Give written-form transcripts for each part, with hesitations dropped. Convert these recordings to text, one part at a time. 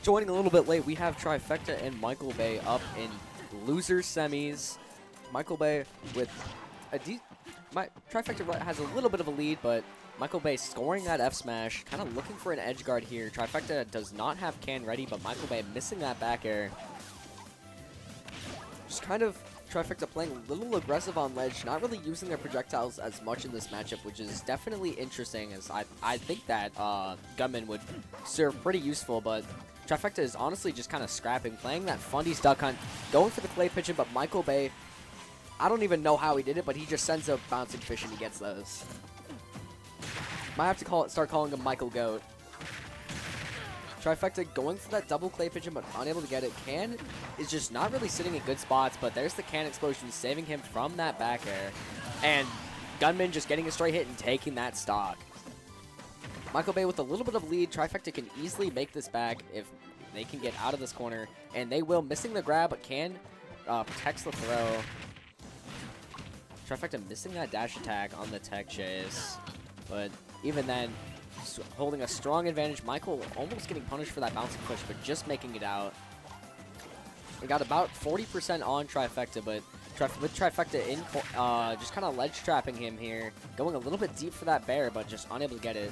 joining a little bit late, we have Trifecta and MichaelBay up in loser semis. MichaelBay with a Trifecta has a little bit of a lead, but MichaelBay scoring that F smash, kind of looking for an edge guard here. Trifecta does not have can ready, but MichaelBay missing that back air. Just kind of Trifecta playing a little aggressive on ledge, not really using their projectiles as much in this matchup, which is definitely interesting, as I think that Gunman would serve pretty useful, but Trifecta is honestly just kind of scrapping, playing that Fundy's Duck Hunt, going for the clay pigeon, but MichaelBay, I don't even know how he did it, but he just sends a bouncing fish and he gets those. Might have to start calling him Michael Goat. Trifecta going for that double clay pigeon, but unable to get it. Can is just not really sitting in good spots, but there's the can explosion saving him from that back air. And Gunman just getting a straight hit and taking that stock. MichaelBay with a little bit of lead. Trifecta can easily make this back if they can get out of this corner. And they will, missing the grab, but can protects the throw. Trifecta missing that dash attack on the tech chase. But even then, holding a strong advantage. Michael almost getting punished for that bouncing push, but just making it out. We got about 40% on Trifecta, but with Trifecta in, just kind of ledge trapping him here. Going a little bit deep for that bear, but just unable to get it.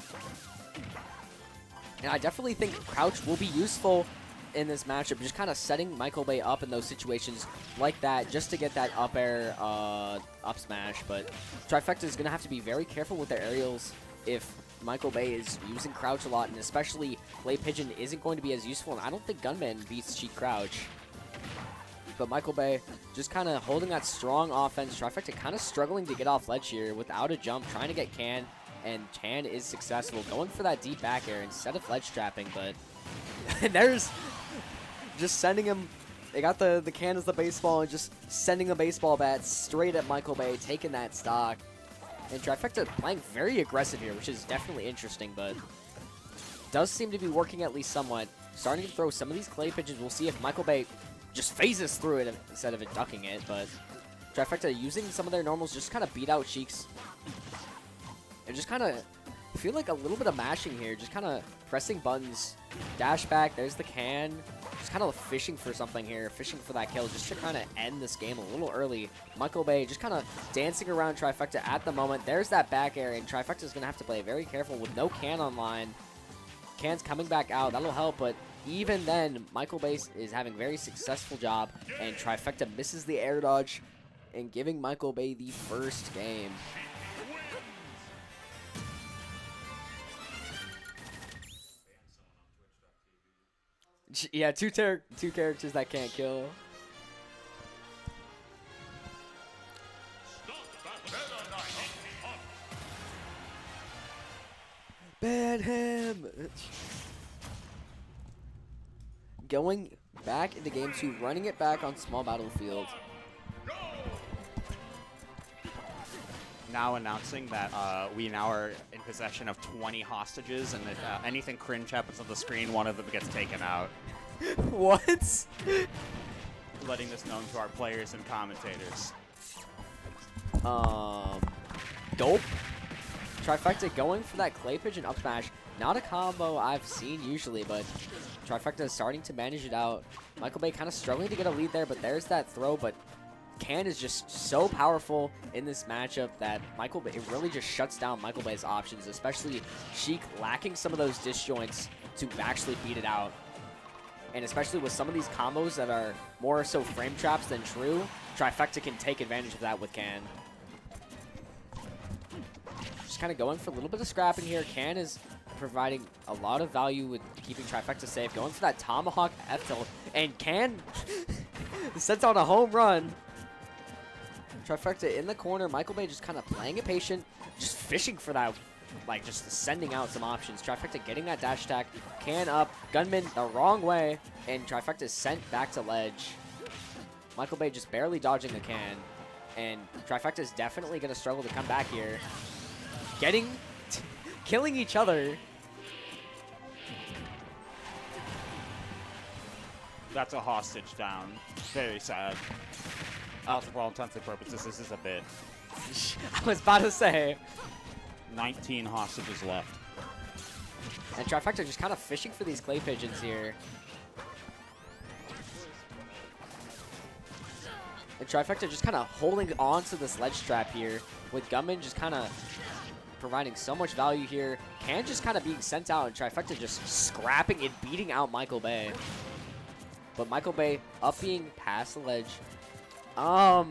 And I definitely think crouch will be useful in this matchup, just kind of setting MichaelBay up in those situations like that, just to get that up air, up smash. But Trifecta is going to have to be very careful with their aerials if MichaelBay is using crouch a lot, and especially clay pigeon isn't going to be as useful, and I don't think Gunman beats Sheik crouch. But MichaelBay just kind of holding that strong offense. Trifecta kind of struggling to get off ledge here without a jump, trying to get can, and can is successful, going for that deep back air instead of ledge trapping, but there's just sending him. They got the can as the baseball and just sending a baseball bat straight at MichaelBay, taking that stock. And Trifecta playing very aggressive here, which is definitely interesting, but does seem to be working at least somewhat. Starting to throw some of these clay pigeons. We'll see if MichaelBay just phases through it instead of it ducking it, but Trifecta using some of their normals just kind of beat out Sheik's. And just kind of feel like a little bit of mashing here, just kind of pressing buttons. Dash back, there's the can. Just kind of fishing for something here, fishing for that kill, just to kind of end this game a little early. MichaelBay just kind of dancing around Trifecta at the moment. There's that back air, and Trifecta is going to have to play very careful with no can online. Can's coming back out, that'll help, but even then, MichaelBay is having a very successful job, and Trifecta misses the air dodge, and giving MichaelBay the first game. Yeah, two characters that can't kill. Ban him! Going back into game 2, running it back on small battlefield. Now announcing that we now are in possession of 20 hostages, and if anything cringe happens on the screen, one of them gets taken out. What? Letting this known to our players and commentators. Gulp. Trifecta going for that clay pigeon up smash. Not a combo I've seen usually, but Trifecta is starting to manage it out. MichaelBay kind of struggling to get a lead there, but there's that throw, but can is just so powerful in this matchup that it really just shuts down MichaelBay's options, especially Sheik lacking some of those disjoints to actually beat it out. And especially with some of these combos that are more so frame traps than true, Trifecta can take advantage of that with can. Just kind of going for a little bit of scrapping here. Can is providing a lot of value with keeping Trifecta safe. Going for that Tomahawk F tilt, and Can sets on a home run. Trifecta in the corner. MichaelBay just kind of playing it patient, just fishing for that, like just sending out some options. Trifecta getting that dash attack. Can up. Gunman the wrong way, and Trifecta is sent back to ledge. MichaelBay just barely dodging the can, and Trifecta is definitely going to struggle to come back here. Killing each other. That's a hostage down. Very sad. For all intents and purposes, this is a bit. I was about to say. 19 hostages left. And Trifecta just kind of fishing for these clay pigeons here. And Trifecta just kind of holding on to this ledge trap here, with Gunman just kind of providing so much value here. Can just kind of being sent out, and Trifecta just scrapping and beating out MichaelBay. But MichaelBay up being past the ledge. I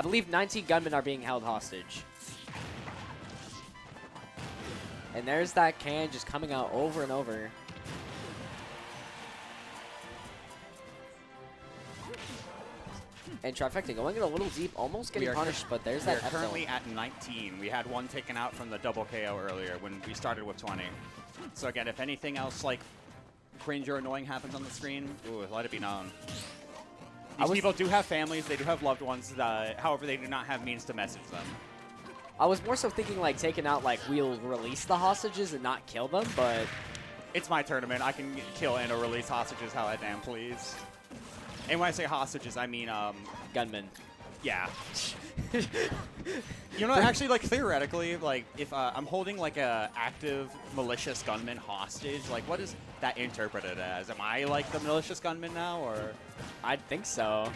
believe 19 gunmen are being held hostage. And there's that can just coming out over and over. And Trifecta going in a little deep, almost getting punished, but there's that We're currently at 19. We had one taken out from the double KO earlier when we started with 20. So again, if anything else like cringe or annoying happens on the screen, ooh, let it be known. These people do have families, they do have loved ones, however, they do not have means to message them. I was more so thinking like taking out like we'll release the hostages and not kill them, but it's my tournament. I can kill and or release hostages how I damn please. And when I say hostages, I mean gunmen. Yeah. You know, actually, like theoretically, like if I'm holding like a active malicious gunman hostage, like what is that interpreted as? Am I like the malicious gunman now, or? I'd think so,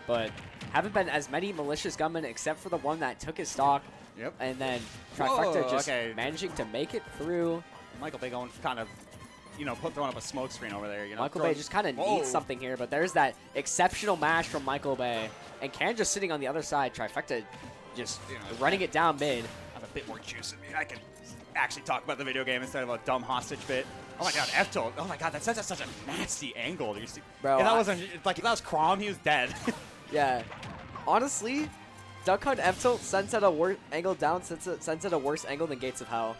but haven't been as many malicious gunmen except for the one that took his stock. Yep. And then Trifecta just managing to make it through. MichaelBay going kind of, you know, throwing up a smoke screen over there. You know, MichaelBay just kind of needs something here, but there's that exceptional mash from MichaelBay, and Can just sitting on the other side. Trifecta just running it down mid. I have a bit more juice in me. I can actually talk about the video game instead of a dumb hostage bit. Oh my god, F tilt. Oh my god, that's such a nasty angle. You see, bro, if that wasn't like if that was Crom, he was dead. Yeah, honestly, Duck Hunt F tilt sends at a worse angle down, sends at a worse angle than Gates of Hell.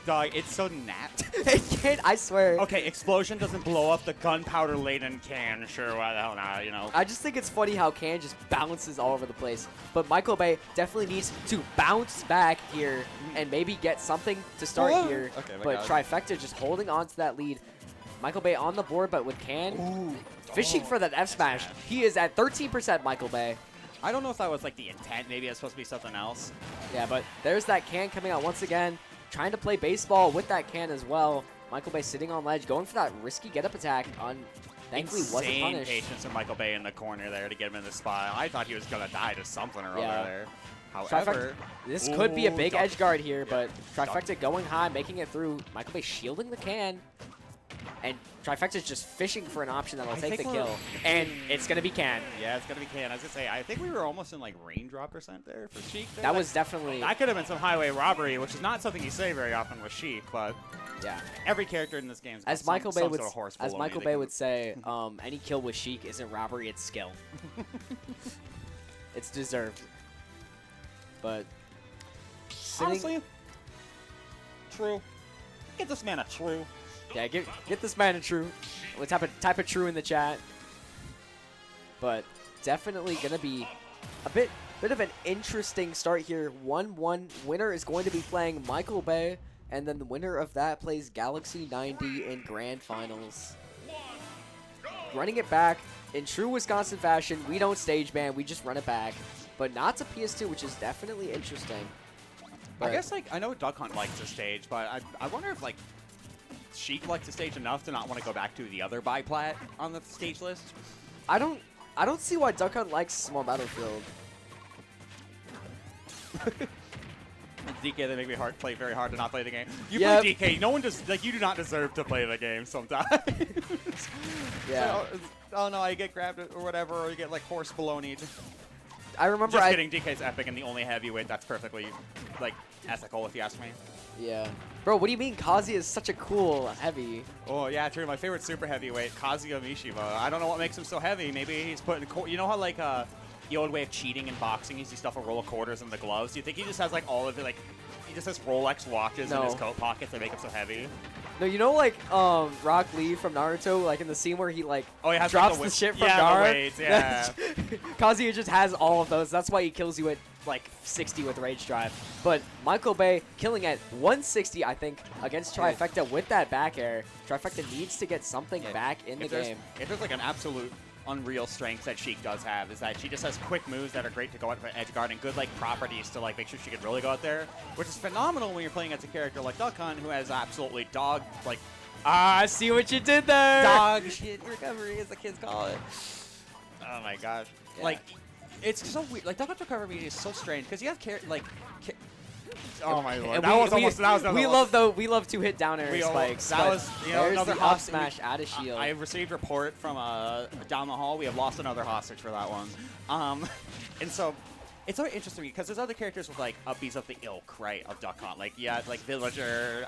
Dog, it's so napped. It can't, I swear. Okay, explosion doesn't blow up the gunpowder laden can. Sure, why the hell not, you know. I just think it's funny how Can just bounces all over the place. But MichaelBay definitely needs to bounce back here and maybe get something to start here. Okay, but Trifecta just holding on to that lead. MichaelBay on the board, but with Can fishing for that F smash. He is at 13% MichaelBay. I don't know if that was like the intent. Maybe it's supposed to be something else. Yeah, but there's that Can coming out once again. Trying to play baseball with that Can as well. MichaelBay sitting on ledge, going for that risky get-up attack. Thankfully, wasn't punished. Patience from MichaelBay in the corner there to get him in the spot. I thought he was going to die to something or other there. However, this could be a big edge guard here, but Trifecta going high, making it through. MichaelBay shielding the Can. And Trifecta's just fishing for an option that'll take the kill. And it's going to be Can. Yeah, it's going to be Can. I was going to say, I think we were almost in like raindrop % there for Sheik. That was definitely... That could have been some highway robbery, which is not something you say very often with Sheik, but yeah, every character in this game is as MichaelBay would say, any kill with Sheik isn't robbery, it's skill. It's deserved. But honestly, true. Get this man a true. Yeah, get this man a true. We'll type a true in the chat. But definitely gonna be a bit of an interesting start here. 1-1 winner is going to be playing MichaelBay, and then the winner of that plays Galaxy 90 in Grand Finals. Running it back in true Wisconsin fashion. We don't stage ban, we just run it back, but not to PS2, which is definitely interesting. But I guess like I know Duck Hunt likes to stage, but I wonder if like Sheik likes to stage enough to not want to go back to the other biplat on the stage list. I don't see why Duck Hunt likes Small Battlefield. DK, they make me play very hard to not play the game. You play DK, no one just like you do not deserve to play the game sometimes. Yeah. So, oh no, I get grabbed or whatever, or you get like horse baloneyed. I remember just kidding, DK's epic and the only heavyweight. That's perfectly like ethical if you ask me. Yeah. Bro, what do you mean Kazuya is such a cool heavy? Oh, yeah, true. My favorite super heavyweight, Kazuya Mishima. I don't know what makes him so heavy. Maybe he's putting... You know how, like, the old way of cheating in boxing is you stuff a roll of quarters in the gloves? Do you think he just has, like, all of it, like... He just has Rolex watches in his coat pockets that make him so heavy? No, you know, like, Rock Lee from Naruto, like, in the scene where he, like, drops like the shit from Gaara? The weights, yeah. Kazuya just has all of those. That's why he kills you at, like, 60 with Rage Drive. But MichaelBay killing at 160, I think, against Trifecta with that back air. Trifecta needs to get something back in the game. If there's, like, an absolute unreal strength that Sheik does have is that she just has quick moves that are great to go out for edge guard and good like properties to like make sure she can really go out there, which is phenomenal when you're playing as a character like Duck Hunt who has absolutely dog like I see what you did there. Dog shit recovery as the kids call it. Oh my gosh. Yeah. Like It's so weird. Like, Duck Hunt Recovery is so strange because you have oh my lord, And that was almost. That was we another one. we love to hit down air spikes. That was there's another the up hostage. smash out of shield. I received report from down the hall. We have lost another hostage for that one. And so it's very interesting because there's other characters with like upbeats of the ilk, right, of Duck Hunt. Like like Villager.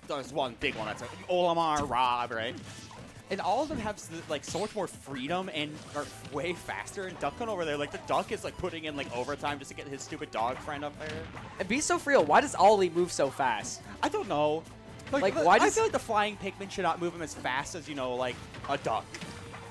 There's one big one that's like Olimar, Rob, right? And all of them have like so much more freedom and are way faster. And Duck Hunt over there, like the Duck is like putting in like overtime just to get his stupid dog friend up there. And be so real. Why does Ollie move so fast? I don't know. Like why I does feel like the flying Pikmin should not move him as fast as, you know, like a duck.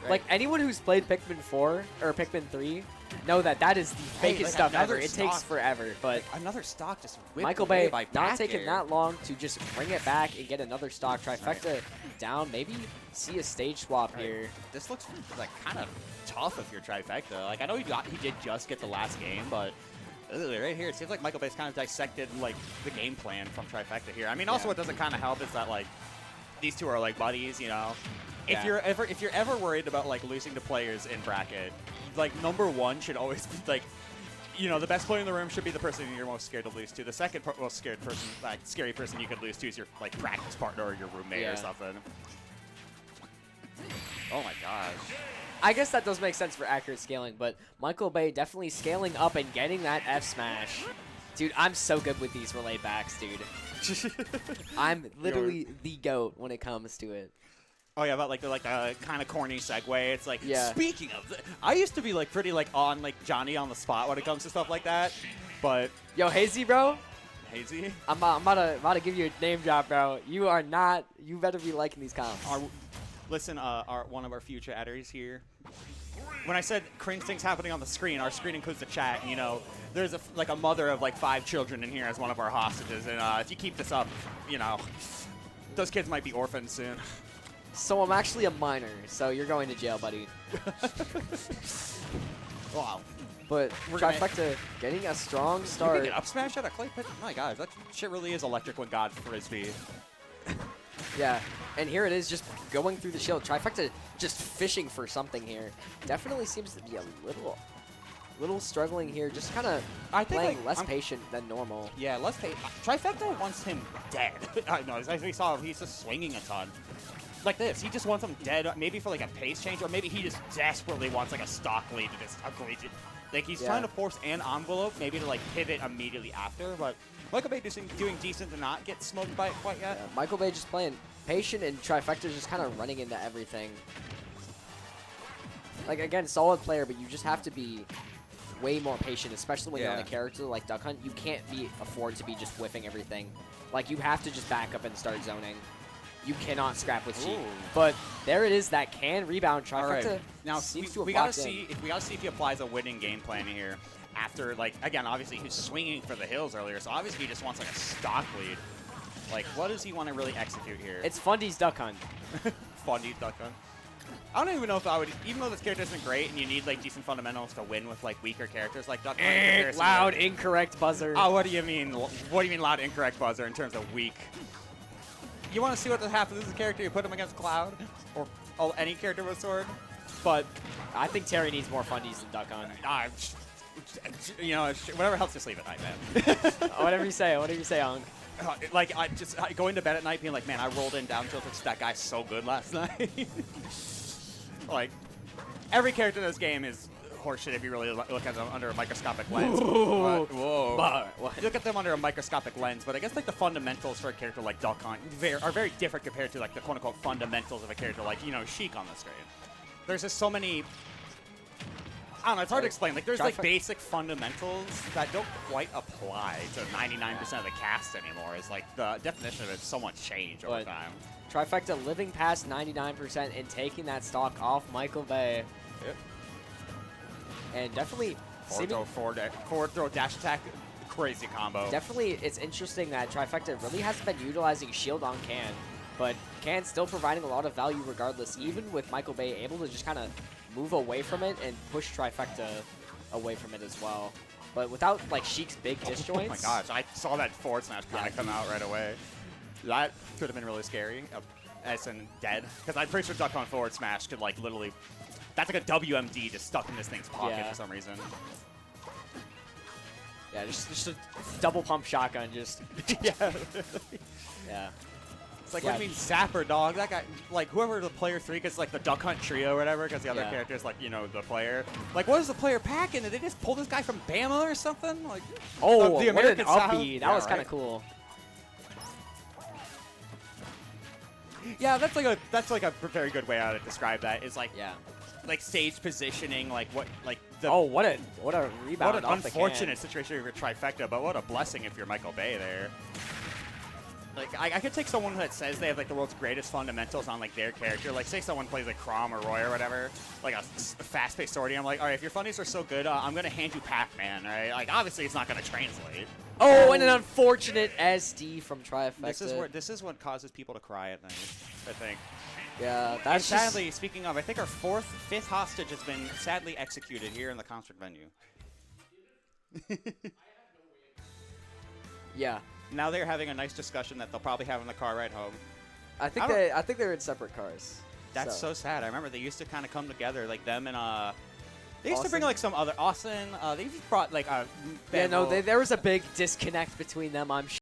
Right? like anyone who's played Pikmin 4 or Pikmin 3 know that is the fakest like stuff another ever. It takes forever, but another stock just whipped Michael away Bay by not back taking air. that long to just bring it back and get another stock. Trifecta down. Maybe see a stage swap here. This looks like kind of tough if you're Trifecta. Like I know he did just get the last game, but right here it seems like Michael Bay's kind of dissected like the game plan from Trifecta here. I mean, also what doesn't kind of help is that like these two are like buddies, you know. If you're ever worried about like losing to players in bracket, like #1 should always be like, you know, the best player in the room should be the person you're most scared to lose to. The second most scared person, like scary person you could lose to is your like practice partner or your roommate or something. Oh my gosh. I guess that does make sense for accurate scaling, but Michael Bay definitely scaling up and getting that F smash. Dude, I'm so good with these relay backs, dude. I'm literally the GOAT when it comes to it. Oh yeah, about like a kind of corny segue. It's like, Yeah. Speaking of, I used to be like pretty like on like Johnny on the spot when it comes to stuff like that, but Yo, Hazy, bro. Hazy, I'm about to give you a name drop, bro. You are not. You better be liking these comps. listen, one of our future editors here. When I said cringe things happening on the screen, our screen includes the chat. And, you know, there's a mother of like 5 children in here as one of our hostages, and if you keep this up, you know, those kids might be orphans soon. So I'm actually a minor, so you're going to jail, buddy. Wow. But Trifecta getting a strong start. You can get up smash at a clay pit? My gosh, that shit really is electric when God frisbee. Yeah, and here it is just going through the shield. Trifecta just fishing for something here. Definitely seems to be a little struggling here, just kind of playing like, less patient than normal. Yeah, less patient. Trifecta wants him dead. I know, as we saw, he's just swinging a ton. Like this, he just wants him dead, maybe for like a pace change, or maybe he just desperately wants like a stock lead to just agree to. Like he's trying to force an envelope, maybe to like pivot immediately after, but Michael Bay doing decent to not get smoked by it quite yet. Yeah, Michael Bay just playing patient, and Trifecta's just kind of running into everything. Like again, solid player, but you just have to be way more patient, especially when you're on a character like Duck Hunt. You can't afford to be just whiffing everything. Like you have to just back up and start zoning. You cannot scrap with Sheik. But there it is, that can rebound. Trifecta now seems to have we gotta locked see if he applies a winning game plan here. After like again, obviously he's swinging for the hills earlier, so obviously he just wants like a stock lead. Like what does he want to really execute here? It's Fundy's Duck Hunt. Fundy's Duck Hunt. I don't even know if I would, even though this character isn't great and you need like decent fundamentals to win with like weaker characters like Duck Hunt. Loud incorrect buzzer. Oh, what do you mean? What do you mean loud incorrect buzzer in terms of weak? You want to see what happens to this character? You put him against Cloud or any character with sword, but I think Terry needs more Fundies than Duck Hunt. You know, whatever helps you sleep at night, man. Whatever you say, Unk. Like going to bed at night being like, man, I rolled in down tilt. That guy's so good last night. Like every character in this game is horseshit if you really look at them under a microscopic lens. Whoa. You look at them under a microscopic lens, but I guess like the fundamentals for a character like Duck Hunt are very different compared to like the quote-unquote fundamentals of a character like, you know, Sheik on the screen. There's just so many. I don't know, it's hard to explain. Like, there's like basic fundamentals that don't quite apply to 99% of the cast anymore. It's like the definition of it's so much change over time. Trifecta living past 99% and taking that stock off Michael Bay. Yep. And definitely forward throw dash attack, crazy combo. Definitely, it's interesting that Trifecta really hasn't been utilizing shield on Can, but Can's still providing a lot of value regardless, even with Michael Bay able to just kind of move away from it and push Trifecta away from it as well. But without like Sheik's big disjoints. Oh my gosh, I saw that forward smash kind of come out right away. That could have been really scary. As in dead, because I'm pretty sure Duck Hunt forward smash could like literally. That's like a WMD just stuck in this thing's pocket Yeah. for some reason. Yeah, just a double pump shotgun, just Yeah. yeah. It's like, Yeah. what do you mean Zapper, dog? That guy, like, whoever the player 3 gets, like, the Duck Hunt trio or whatever, because the other Yeah. character's, like, you know, the player. Like, what is the player packing? Did they just pull this guy from Bama or something? Like, Oh, the what American an South? uppy. That Yeah, was kind right? of cool. Yeah, that's like a very good way how to describe that. Is like, Yeah. like stage positioning, like what, like the. Oh, what a rebound. What an off the can. unfortunate situation for Trifecta, but what a blessing if you're Michael Bay there. Like, I could take someone that says they have, like, the world's greatest fundamentals on, like, their character. Like, say someone plays, like, Crom or Roy or whatever, like a fast-paced sortie. I'm like, all right, if your funnies are so good, I'm going to hand you Pac-Man, right? Like, obviously it's not going to translate. Oh, and an unfortunate SD from Trifecta. This is what causes people to cry at night, I think. Yeah, And that's just- sadly, speaking of, I think our fifth hostage has been sadly executed here in the concert venue. Yeah. Now they're having a nice discussion that they'll probably have in the car ride home. I think they're in separate cars. That's so sad. I remember they used to kind of come together, like them and they used to bring Austin? like some other Austin. They just brought like Yeah, no, there was a big disconnect between them, I'm sure.